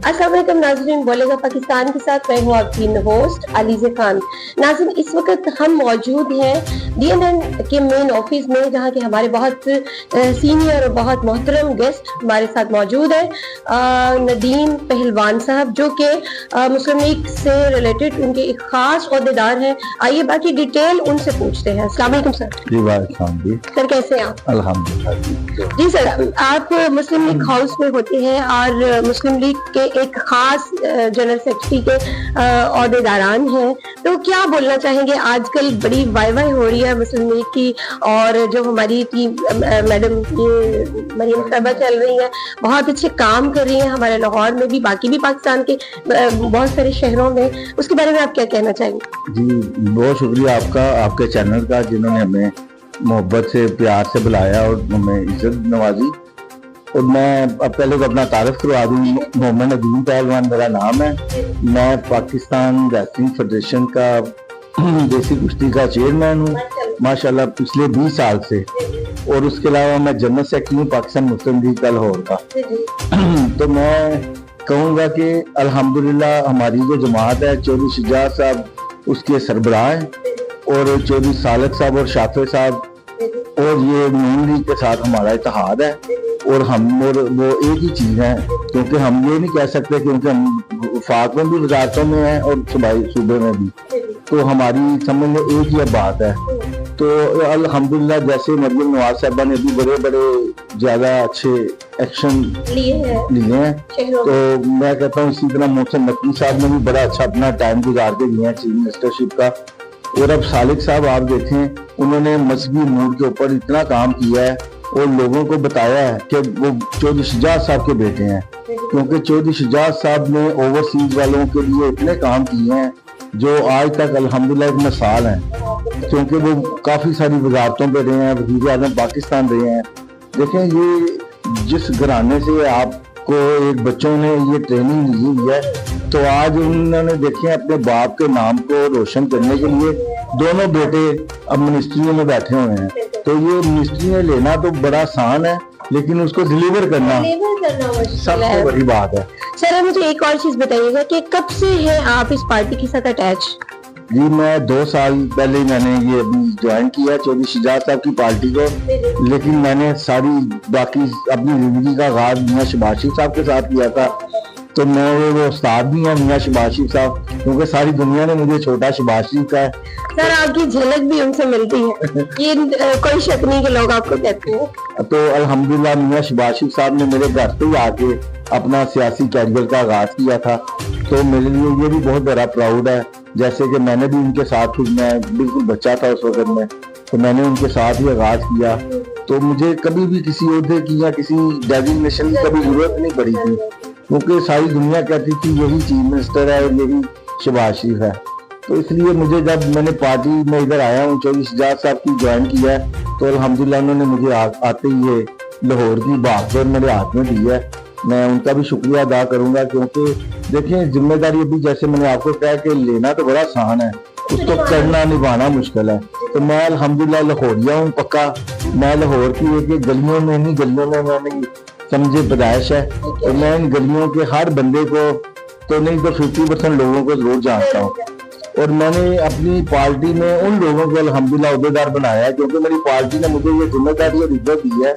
अस्सलाम वालेकुम नाज़रीन, बोलेगा पाकिस्तान के साथ मैं हूँ आपकी होस्ट अलीज़े खान। नाज़रीन, इस वक्त हम मौजूद हैं DNN के मेन ऑफिस में, जहाँ के हमारे बहुत सीनियर और बहुत मोहतरम गेस्ट हमारे साथ मौजूद हैं। नदीम पहलवान साहब, जो कि मुस्लिम लीग से रिलेटेड उनके एक खास ओहदेदार हैं। आइए बाकी डिटेल उनसे पूछते हैं। अस्सलाम वालेकुम सर। जी वालेकुम जी। सर कैसे हैं आप? अल्हम्दुलिल्लाह जी सर, आप मुस्लिम लीग हाउस में होते हैं और मुस्लिम लीग के एक खास जनरल सेक्रेटरी के ओहदेदारान हैं, तो क्या बोलना चाहेंगे? आजकल बड़ी वाई हो रही है मुस्लिम लीग की, और जो हमारी टीम मैडम ये मरियम साहबा चल रही हैं, बहुत अच्छे काम कर रही हैं हमारे लाहौर में भी, बाकी भी पाकिस्तान के बहुत सारे शहरों में। उसके बारे में आप क्या कहना चाहेंगे? जी बहुत शुक्रिया आपका, आपके चैनल का, जिन्होंने हमें मोहब्बत से प्यार से बुलाया और हमें इज्जत नवाजी। और मैं अब पहले तो अपना तारफ करवा दूँ। मोहम्मद नदीम पहलवान मेरा नाम है। मैं पाकिस्तान रेसलिंग फेडरेशन का देसी कुश्ती का चेयरमैन हूँ माशाल्लाह पिछले 20 साल से। और उसके अलावा मैं जनरल सेक्रेटरी हूँ पाकिस्तान मुस्लिम लीग का लाहौर का। तो मैं कहूँगा कि अल्हम्दुलिल्लाह हमारी जो जमात है, चौधरी शुजात साहब उसके सरबराह हैं, और चौधरी सालक साहब और शाफे साहब, और ये नून लीग के साथ हमारा इत्तेहाद है। और हम और वो एक ही चीज़ है, क्योंकि हम ये नहीं कह सकते, क्योंकि हम वफाक में भी वजारतों में हैं और सूबाई सूबे में भी, तो हमारी समझ में एक ही बात है। तो अल्हम्दुलिल्लाह जैसे मरियम नवाज साहबा ने भी बड़े बड़े ज़्यादा अच्छे एक्शन लिए हैं, तो मैं कहता हूँ इसी तरह मोहसिन नकवी साहब ने भी बड़ा अच्छा अपना टाइम गुजार के दिया है चीफ मिनिस्टरशिप का। और अब सालिक साहब आप देखें, उन्होंने मजहबी मूड के ऊपर इतना काम किया है और लोगों को बताया है कि वो चौधरी शुजात साहब के बेटे हैं, क्योंकि चौधरी शुजात साहब ने ओवरसीज वालों के लिए इतने काम किए हैं जो आज तक अल्हम्दुलिल्लाह एक मिसाल हैं, क्योंकि वो काफ़ी सारी वजारतों पे रहे हैं, वज़ीर आज़म पाकिस्तान रहे हैं। देखें, ये जिस घराने से आपको एक बच्चों ने ये ट्रेनिंग ली हुई है, तो आज उन्होंने देखें अपने बाप के नाम को रोशन करने के लिए दोनों बेटे अब मिनिस्ट्रियों में बैठे हुए हैं। तो ये मिनिस्ट्री में लेना तो बड़ा आसान है, लेकिन उसको डिलीवर करना सबसे बड़ी बात है। सर मुझे एक और चीज बताइएगा कि कब से है आप इस पार्टी के साथ अटैच? जी मैं 2 साल पहले ही मैंने ये अभी ज्वाइन किया चौधरी शुजात साहब की पार्टी को, लेकिन मैंने सारी बाकी अपनी जिंदगी का आगाज मियां शहबाज शरीफ साहब के साथ किया था। तो मेरे वो उस्ताद भी हैं मियां शहबाज शरीफ साहब, क्योंकि सारी दुनिया ने मुझे छोटा शहबाज शरीफ का है। सर आपकी झलक भी उनसे मिलती है, ये कोई शक नहीं कि लोग आपको कहते हैं। तो अल्हम्दुलिल्लाह मियां शहबाज शरीफ साहब ने मेरे घर पे ही आके अपना सियासी कैरियर का आगाज किया था, तो मेरे लिए ये भी बहुत बड़ा प्राउड है। जैसे कि मैंने भी उनके साथ ही, मैं बिल्कुल बच्चा था उस वक्त में, तो मैंने उनके साथ ही आगाज किया। तो मुझे कभी भी किसी ओहदे की या किसी डेजिग्नेशन की कभी जरूरत नहीं पड़ी थी, क्योंकि सारी दुनिया कहती थी यही चीफ मिनिस्टर है और यही शहबाज शरीफ है। तो इसलिए मुझे जब मैंने पार्टी में इधर आया हूँ, चौधरी शुजात साहब की ज्वाइन किया है, तो अल्हम्दुलिल्लाह उन्होंने मुझे आते ही ये लाहौर की बागडोर मेरे हाथ में दी है। मैं उनका भी शुक्रिया अदा करूंगा, क्योंकि देखिए जिम्मेदारी अभी जैसे मैंने आपको कहा कि लेना तो बड़ा आसान है, उसको करना निभाना मुश्किल है। तो मैं अल्हम्दुलिल्लाह लाहौरिया हूँ पक्का। मैं लाहौर की एक गलियों में नहीं गलियों में मैंने समझे पैदाइश है, और मैं इन गलियों के हर बंदे को तो नहीं तो 50% लोगों को जरूर जानता हूँ। और मैंने अपनी पार्टी में उन लोगों को अल्हम्दुलिल्लाह ओहदेदार बनाया है, क्योंकि मेरी पार्टी ने मुझे ये जिम्मेदारी और इज्जत दी है।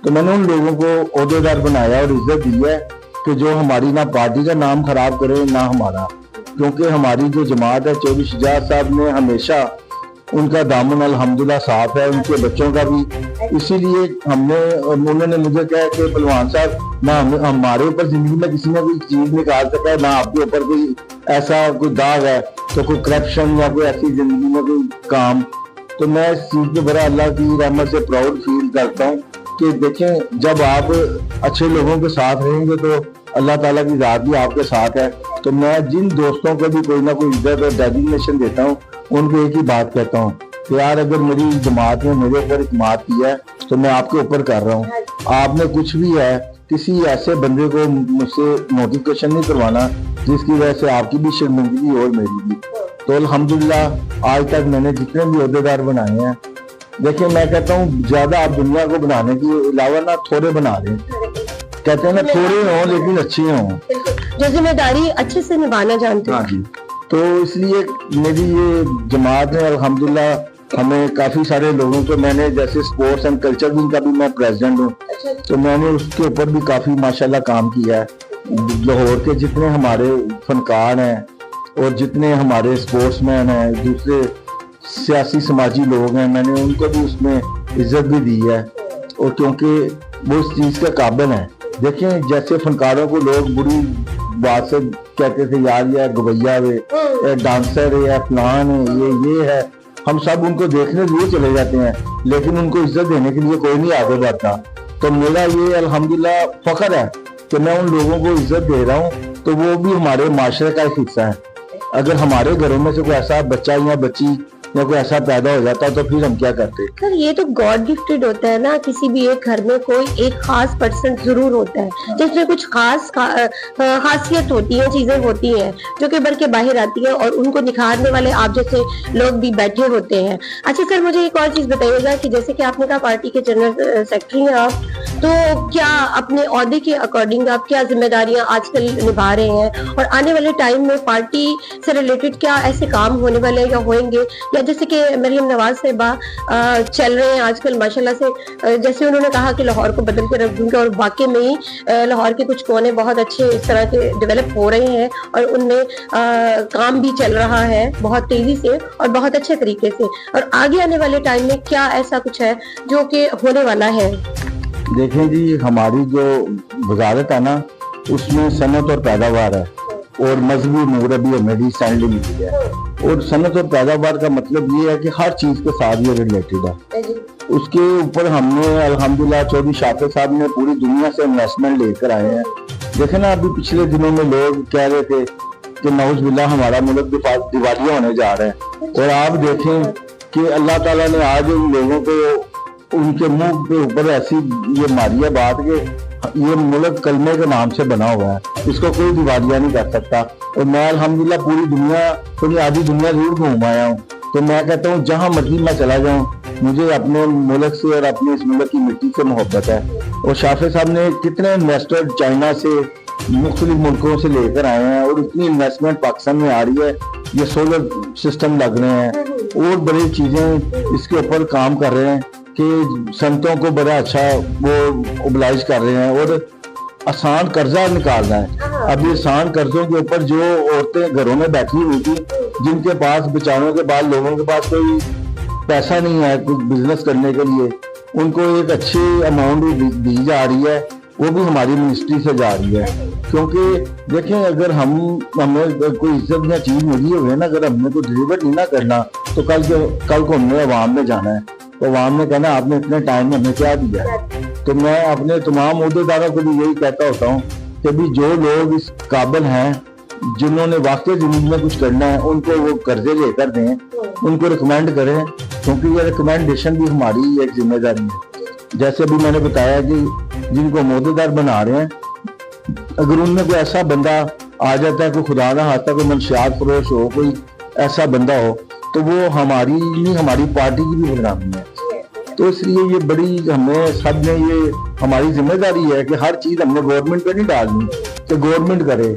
तो मैंने उन लोगों को ओहदेदार बनाया और इज्जत दी है कि जो हमारी ना पार्टी का नाम खराब करे ना हमारा, क्योंकि हमारी जो जमात है, चौधरी शुजात साहब ने हमेशा उनका दामन अल्हम्दुलिल्लाह साफ है, उनके बच्चों का भी। इसीलिए हमने, उन्होंने मुझे कहा कि पहलवान साहब, ना हमारे ऊपर जिंदगी में किसी ने कोई चीज निकाल सका है, ना आपके ऊपर कोई ऐसा कोई दाग है, तो कोई करप्शन या कोई ऐसी जिंदगी में कोई काम। तो मैं इस चीज पे बड़ा अल्लाह की रहमत से प्राउड फील करता हूँ कि देखें, जब आप अच्छे लोगों के साथ रहेंगे तो अल्लाह ताला की ज़ात भी आपके साथ है। तो मैं जिन दोस्तों को भी कोई ना कोई इज्जत और डेजिग्नेशन देता हूँ, उनको एक ही बात कहता हूँ कि यार अगर मेरी जमात ने मेरे ऊपर इत्मीनान किया है तो मैं आपके ऊपर कर रहा हूँ। आपने कुछ भी है, किसी ऐसे बंदे को मुझसे नोटिफिकेशन नहीं करवाना जिसकी वजह से आपकी भी शर्मिंदगी और मेरी भी। तो अल्हम्दुलिल्लाह आज तक मैंने जितने भी ओहदेदार बनाए हैं, देखिए मैं कहता हूँ ज्यादा आप दुनिया को बनाने के अलावा ना थोड़े बना लें, कहते हैं ना थोड़े हों लेकिन अच्छे हों, जो जिम्मेदारी अच्छे से निभाना जानते हाँ हैं। जी। तो इसलिए मेरी ये जमात ने अल्हम्दुलिल्लाह हमें काफी सारे लोगों को, मैंने जैसे स्पोर्ट्स एंड कल्चर विंग का भी मैं प्रेसिडेंट हूँ, तो मैंने उसके ऊपर भी काफी माशाल्लाह काम किया है। लाहौर के जितने हमारे फनकार हैं और जितने हमारे स्पोर्ट्समैन हैं, दूसरे सियासी समाजी लोग हैं, मैंने उनको भी उसमें इज्जत भी दी है, और क्योंकि वो इस चीज के काबिल हैं। देखें जैसे फनकारों को लोग बुरी बात से कहते थे, यार ये गवैया है, डांसर है, फलान है, ये है, हम सब उनको देखने लिए चले जाते हैं, लेकिन उनको इज्जत देने के लिए कोई नहीं आगे बढ़ता। तो मेरा ये अल्हम्दुलिल्लाह फख्र है कि मैं उन लोगों को इज्जत दे रहा हूँ, तो वो भी हमारे माशरे का एक हिस्सा है। अगर हमारे घरों में से कोई ऐसा बच्चा या बच्ची या कोई ऐसा पैदा हो जाता तो फिर हम क्या करते? सर ये तो गॉड गिफ्टेड होता है ना, किसी भी एक घर में कोई एक खास पर्सन जरूर होता है जिसमें कुछ खासियत होती है, चीजें होती हैं जो कि बढ़ के बाहर आती है, और उनको निखारने वाले आप जैसे लोग भी बैठे होते हैं। अच्छा सर, मुझे एक और चीज बताइएगा कि जैसे कि आपने कहा पार्टी के जनरल सेक्रेटरी हैं आप, तो क्या अपने ओहदे के अकॉर्डिंग आप क्या जिम्मेदारियां आजकल निभा रहे हैं, और आने वाले टाइम में पार्टी से रिलेटेड क्या ऐसे काम होने वाले या होंगे, या जैसे कि मरियम नवाज साहिबा चल रहे हैं आजकल माशाल्लाह से, जैसे उन्होंने कहा कि लाहौर को बदल के रख दूंगा, और वाकई में ही लाहौर के कुछ कोने बहुत अच्छे इस तरह के डेवलप हो रहे हैं, और उनमें काम भी चल रहा है बहुत तेजी से और बहुत अच्छे तरीके से, और आगे आने वाले टाइम में क्या ऐसा कुछ है जो कि होने वाला है? देखें जी, हमारी जो वजारत है ना, उसमें सनत और पैदावार है, और मजहबी उमूर अभी हमें रिसेंटली मिली है। और सनत और पैदावार का मतलब ये है कि हर चीज के साथ ये रिलेटेड है। उसके ऊपर हमने अल्हम्दुलिल्लाह चौधरी शाफिर साहब ने पूरी दुनिया से इन्वेस्टमेंट लेकर आए हैं। देखे ना, अभी पिछले दिनों में लोग कह रहे थे कि नौज बिल्ला हमारा मुल्क दिवालिया होने जा रहा है, और आप देखें कि अल्लाह ताला ने आज उन लोगों को उनके मुंह के ऊपर ऐसी ये मारी है बात कि ये मुल्क कलमे के नाम से बना हुआ है, इसको कोई दिवालिया नहीं कर सकता। और मैं अल्हम्दुलिल्लाह पूरी दुनिया, पूरी आधी दुनिया जरूर घूम आया हूँ, तो मैं कहता हूँ जहाँ मर्जी मैं चला जाऊँ, मुझे अपने मुल्क से और अपने इस मुल्क की मिट्टी से मोहब्बत है। और शाफिर साहब ने कितने इन्वेस्टर चाइना से, मुख्तलिफ मुल्कों से लेकर आए हैं, और इतनी इन्वेस्टमेंट पाकिस्तान में आ रही है, ये सोलर सिस्टम लग रहे हैं और बड़ी चीजें इसके ऊपर काम कर रहे हैं कि संतों को बड़ा अच्छा वो ओबलाइज कर रहे हैं, और आसान कर्जा निकालना है। अब ये आसान कर्जों के ऊपर जो औरतें घरों में बैठी हुई थी, जिनके पास बेचारों के बाद लोगों के पास कोई पैसा नहीं है कुछ बिजनेस करने के लिए, उनको एक अच्छी अमाउंट दी जा रही है, वो भी हमारी मिनिस्ट्री से जा रही है। क्योंकि देखें, अगर हमें कोई इज्जत या चीज मिली हुई है ना, अगर हमने कोई डिलीवर नहीं ना करना, तो कल को हमने अवाम में जाना है, तो अवाम ने कहना आपने इतने टाइम में हमें क्या दिया है। तो मैं अपने तमाम अहदेदारों को भी यही कहता होता हूँ कि भी जो लोग इस काबिल हैं, जिन्होंने वाकई जिंदगी में कुछ करना है, उनको वो कर्जे लेकर दें, उनको रिकमेंड करें, क्योंकि ये रिकमेंडेशन भी हमारी एक जिम्मेदारी है। जैसे अभी मैंने बताया कि जिनको अहदेदार बना रहे हैं, अगर उनमें कोई ऐसा बंदा आ जाता है, कोई खुदा ना खाता कोई मंशियात फरोश हो, कोई ऐसा बंदा हो, तो वो हमारी नहीं, हमारी पार्टी की भी बदनामी है। तो इसलिए ये बड़ी हमें सब ने, ये हमारी जिम्मेदारी है कि हर चीज हमने गवर्नमेंट पे नहीं डालनी, कि गवर्नमेंट करे।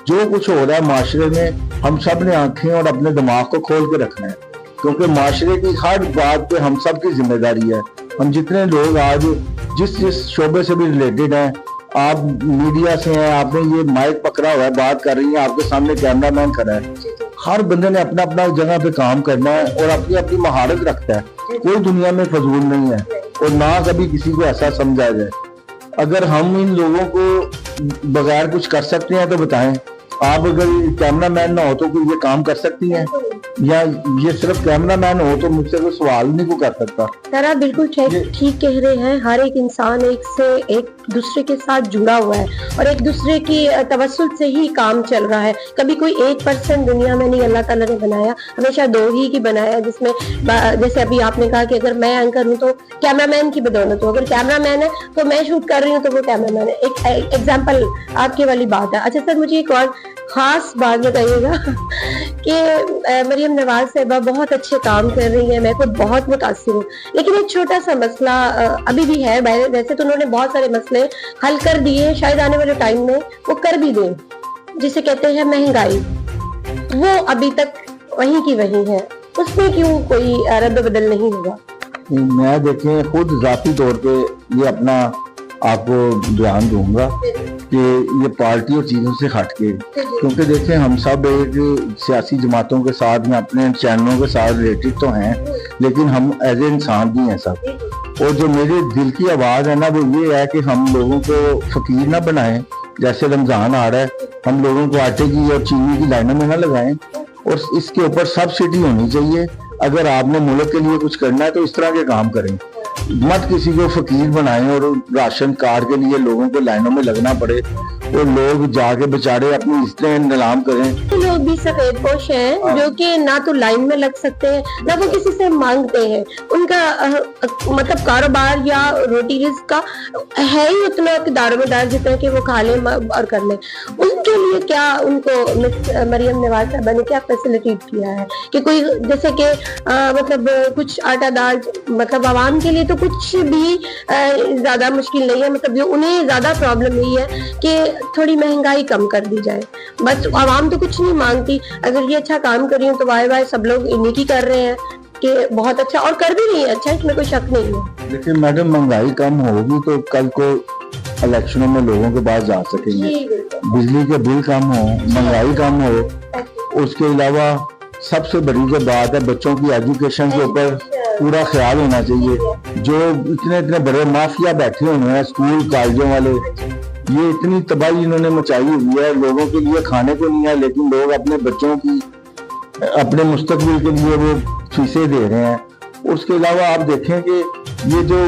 जो कुछ हो रहा है माशरे में, हम सब ने आंखें और अपने दिमाग को खोल के रखना है, क्योंकि माशरे की हर बात पे हम सब की जिम्मेदारी है। हम जितने लोग आज जिस शोबे से भी रिलेटेड हैं, आप मीडिया से हैं, आपने ये माइक पकड़ा हुआ है, बात कर रही है, आपके सामने कैमरामैन खड़ा है, हर बंदे ने अपना अपना जगह पे काम करना है और अपनी अपनी महारत रखता है। कोई दुनिया में फजूल नहीं है, और ना कभी किसी को ऐसा समझा जाए। अगर हम इन लोगों को बगैर कुछ कर सकते हैं तो बताएं। आप अगर कैमरामैन ना हो तो कोई ये काम कर सकती हैं, या ये सिर्फ कैमरामैन हो तो मुझसे कोई सवाल नहीं को कर सकता। सर आप बिल्कुल ठीक कह रहे हैं। हर एक इंसान एक से एक दूसरे के साथ जुड़ा हुआ है, और एक दूसरे की तवस्सुल से ही काम चल रहा है। कभी कोई एक पर्सन दुनिया में नहीं अल्लाह ताला ने बनाया, हमेशा दो ही की बनाया, जिसमें जैसे अभी आपने कहा कि अगर मैं एंकर हूँ तो कैमरामैन की बदौलत हो, अगर कैमरामैन है तो मैं शूट कर रही हूँ तो वो कैमरामैन है। एक एग्जाम्पल आपके वाली बात है। अच्छा सर, मुझे एक और खास बात बताइएगा कि मरियम नवाज साहिबा बहुत अच्छे काम कर रही है, मैं खुद बहुत मुतासिर हूँ, लेकिन एक छोटा सा मसला अभी भी है। वैसे तो उन्होंने बहुत सारे मसले हल कर दिए, शायद आने वाले टाइम में वो कर भी दें। जिसे कहते हैं महंगाई, वो अभी तक वहीं की वहीं है, उसमें क्यों कोई रद्द बदल नहीं हुआ? मैं देखें खुद जाती तौर पे ये अपना आपको ध्यान दूंगा कि ये पार्टी और चीज़ों से हट के, क्योंकि देखें हम सब एक सियासी जमातों के साथ में अपने चैनलों के साथ रिलेटेड तो हैं, लेकिन हम एज ए इंसान भी हैं सब। और जो मेरे दिल की आवाज़ है ना वो ये है कि हम लोगों को फकीर ना बनाएं। जैसे रमज़ान आ रहा है, हम लोगों को आटे की और चीनी की लाइनों में ना लगाएं, और इसके ऊपर सब्सिडी होनी चाहिए। अगर आपने मुल्क के लिए कुछ करना है तो इस तरह के काम करें, मत किसी को फकीर बनाएं और राशन कार्ड के लिए लोगों को लाइनों में लगना पड़े और लोग जाके बेचारे अपनी इज्जतें नीलाम करें। लोग भी सफेद पोश हैं जो कि ना तो लाइन में लग सकते हैं ना वो किसी से मांगते हैं, उनका मतलब कारोबार या रोटी रिस्क का है ही उतना दारोमदार जितना कि वो खा लें और कर लें। उनके लिए क्या उनको मरियम नवाज साहबा ने क्या फैसिलिटेट किया है कि कोई जैसे कि मतलब कुछ आटा दाल, मतलब आवाम के लिए तो कुछ भी ज्यादा मुश्किल नहीं है, मतलब उन्हें ज्यादा प्रॉब्लम यही है कि थोड़ी महंगाई कम कर दी जाए, बस। आवाम तो कुछ नहीं मांगती, अगर ये अच्छा काम कर रही हूँ तो वाह वाह सब लोग इन्हीं की कर रहे हैं कि बहुत अच्छा, और कर भी रही है अच्छा, इसमें कोई शक नहीं है। देखिए मैडम, महंगाई कम होगी तो कल को इलेक्शनों में लोगों के पास जा सकेंगे, बिजली के बिल कम हो, महंगाई कम हो। उसके अलावा सबसे बड़ी जो बात है, बच्चों की एजुकेशन के ऊपर पूरा ख्याल होना चाहिए। जो इतने इतने बड़े माफिया बैठे हुए हैं स्कूल कॉलेजों वाले, ये इतनी तबाही इन्होंने मचाई हुई है, लोगों के लिए खाने को नहीं है, लेकिन लोग अपने बच्चों की अपने मुस्तकबिल के लिए वो फीसें दे रहे हैं। उसके अलावा आप देखें कि ये जो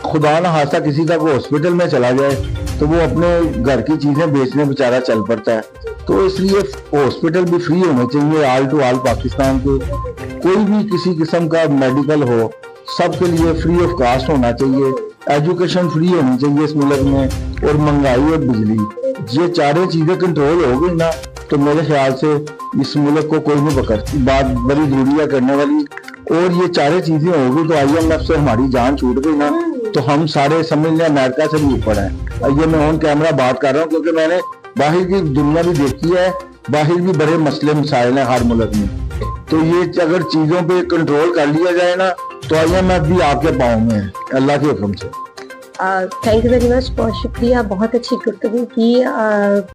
खुदा न खास्ता किसी का कोई हॉस्पिटल में चला जाए तो वो अपने घर की चीजें बेचने बेचारा चल पड़ता है। तो इसलिए हॉस्पिटल भी फ्री होने चाहिए ऑल टू ऑल पाकिस्तान के। कोई भी किसी किस्म का मेडिकल हो सबके लिए फ्री ऑफ कास्ट होना चाहिए, एजुकेशन फ्री होनी चाहिए इस मुल्क में, और महंगाई और बिजली, ये चारों चीजें कंट्रोल हो गई ना तो मेरे ख्याल से इस मुल्क को कोई नहीं पकड़। बात बड़ी जरूरी है करने वाली, और ये चारों चीजें होगी तो IMF से हमारी जान छूट गई ना तो हम सारे समझ लें अमेरिका से भी ऊपर हैं। ये मैं ऑन कैमरा बात कर रहा हूँ क्योंकि मैंने बाहर की दुनिया भी देखी है, बाहर भी बड़े मसले मसाइल हैं हर मुल्क में। तो ये अगर चीजों पे कंट्रोल कर लिया जाए ना तो IMF भी आपके पाँव में है, अल्लाह के हुक्म से। थैंक यू वेरी मच, बहुत शुक्रिया, बहुत अच्छी गुफ्तगू की।